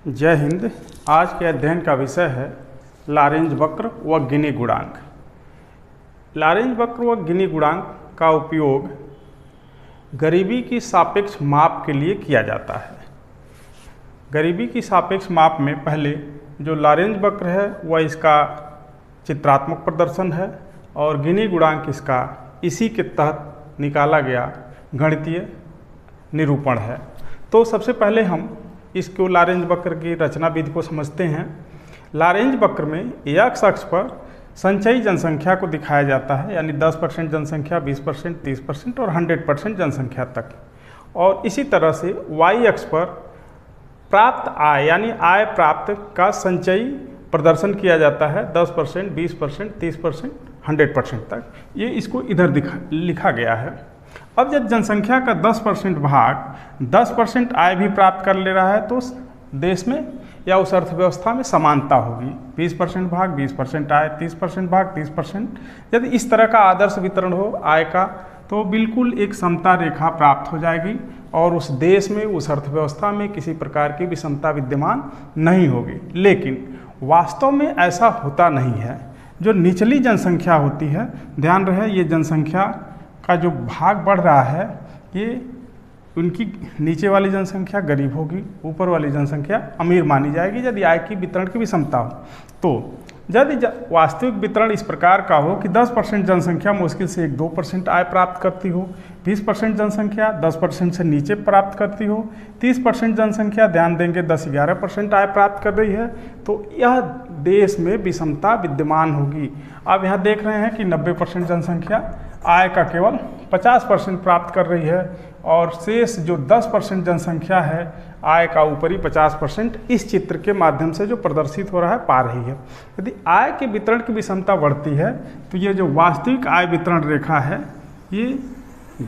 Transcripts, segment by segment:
जय हिंद। आज के अध्ययन का विषय है लॉरेंज वक्र व गिनी गुणांक। लॉरेंज वक्र व गिनी गुणांक का उपयोग गरीबी की सापेक्ष माप के लिए किया जाता है। गरीबी की सापेक्ष माप में पहले जो लॉरेंज वक्र है वह इसका चित्रात्मक प्रदर्शन है और गिनी गुणांक इसका इसी के तहत निकाला गया गणितीय निरूपण है। तो सबसे पहले हम इसको लॉरेंज वक्र की रचना विधि को समझते हैं। लॉरेंज वक्र में एक्स अक्ष पर संचयी जनसंख्या को दिखाया जाता है, यानी 10% जनसंख्या, 20%, 30% और 100% जनसंख्या तक। और इसी तरह से वाई अक्ष पर प्राप्त आय यानी आय प्राप्त का संचयी प्रदर्शन किया जाता है 10%, 20%, 30%, 100% तक। ये इसको इधर लिखा गया है। अब जब जनसंख्या का 10% भाग 10% आय भी प्राप्त कर ले रहा है तो देश में या उस अर्थव्यवस्था में समानता होगी। 20% भाग 20% आय, 30% भाग 30%। यदि इस तरह का आदर्श वितरण हो आय का तो बिल्कुल एक समता रेखा प्राप्त हो जाएगी और उस देश में, उस अर्थव्यवस्था में किसी प्रकार की विषमता विद्यमान नहीं होगी। लेकिन वास्तव में ऐसा होता नहीं है। जो निचली जनसंख्या होती है, ध्यान रहे ये जनसंख्या का जो भाग बढ़ रहा है, ये उनकी नीचे वाली जनसंख्या गरीब होगी, ऊपर वाली जनसंख्या अमीर मानी जाएगी यदि आय की वितरण की विषमता हो। तो यदि वास्तविक वितरण इस प्रकार का हो कि 10% जनसंख्या मुश्किल से 1-2% आय प्राप्त करती हो, 20% जनसंख्या 10% से नीचे प्राप्त करती हो, 30% जनसंख्या ध्यान देंगे 10-11% आय प्राप्त कर रही है, तो यह देश में विषमता विद्यमान होगी। अब यहाँ देख रहे हैं कि 90% जनसंख्या आय का केवल 50% प्राप्त कर रही है और शेष जो 10% जनसंख्या है आय का ऊपरी 50% इस चित्र के माध्यम से जो प्रदर्शित हो रहा है पा रही है। यदि आय के वितरण की विषमता बढ़ती है तो ये जो वास्तविक आय वितरण रेखा है ये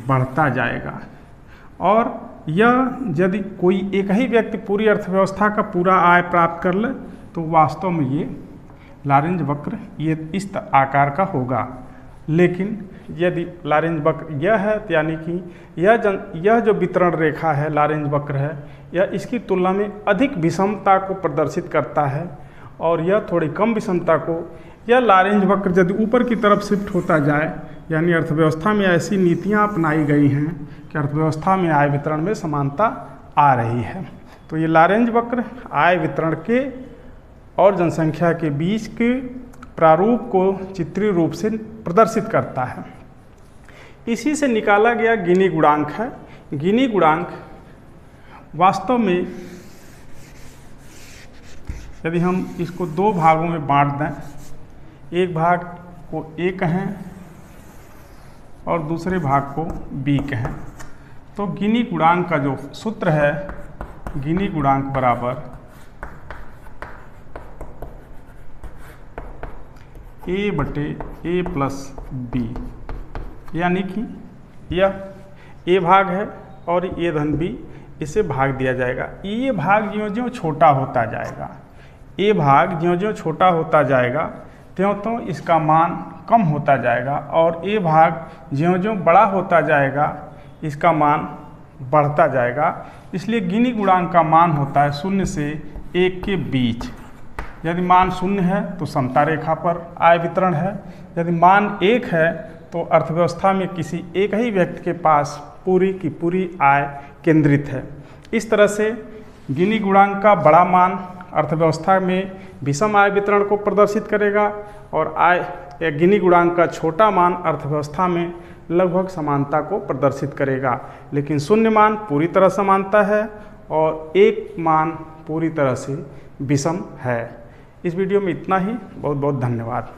बढ़ता जाएगा और यह यदि कोई एक ही व्यक्ति पूरी अर्थव्यवस्था का पूरा आय प्राप्त कर ले तो वास्तव में ये लॉरेंज वक्र ये इस आकार का होगा। लेकिन यदि लॉरेंज वक्र यह है यानी कि यह जो वितरण रेखा है लॉरेंज वक्र है, यह इसकी तुलना में अधिक विषमता को प्रदर्शित करता है और यह थोड़ी कम विषमता को, यह लॉरेंज वक्र यदि ऊपर की तरफ शिफ्ट होता जाए यानी अर्थव्यवस्था में ऐसी नीतियां अपनाई गई हैं कि अर्थव्यवस्था में आय वितरण में समानता आ रही है, तो ये लॉरेंज वक्र आय वितरण के और जनसंख्या के बीच के प्रारूप को चित्रीय रूप से प्रदर्शित करता है। इसी से निकाला गया गिनी गुणांक है। गिनी गुणांक वास्तव में यदि हम इसको दो भागों में बांट दें, एक भाग को ए कहें और दूसरे भाग को बी कहें, तो गिनी गुणांक का जो सूत्र है, गिनी गुणांक बराबर a/a+b, यानी कि यह ए भाग है और ये धन बी, इसे भाग दिया जाएगा। ये भाग ज्यों-ज्यों छोटा होता जाएगा, ए भाग ज्यों-ज्यों छोटा होता जाएगा त्यों-त्यों इसका मान कम होता जाएगा और ए भाग ज्यों-ज्यों बड़ा होता जाएगा इसका मान बढ़ता जाएगा। इसलिए गिनी गुणांक का मान होता है 0 से 1 के बीच। यदि मान 0 है तो समता रेखा पर आय वितरण है, यदि मान 1 है तो अर्थव्यवस्था में किसी एक ही व्यक्ति के पास पूरी की पूरी आय केंद्रित है। इस तरह से गिनी गुणांक का बड़ा मान अर्थव्यवस्था में विषम आय वितरण को प्रदर्शित करेगा और गिनी गुणांक का छोटा मान अर्थव्यवस्था में लगभग समानता को प्रदर्शित करेगा। लेकिन 0 मान पूरी तरह समानता है और 1 मान पूरी तरह से विषम है। इस वीडियो में इतना ही। बहुत बहुत धन्यवाद।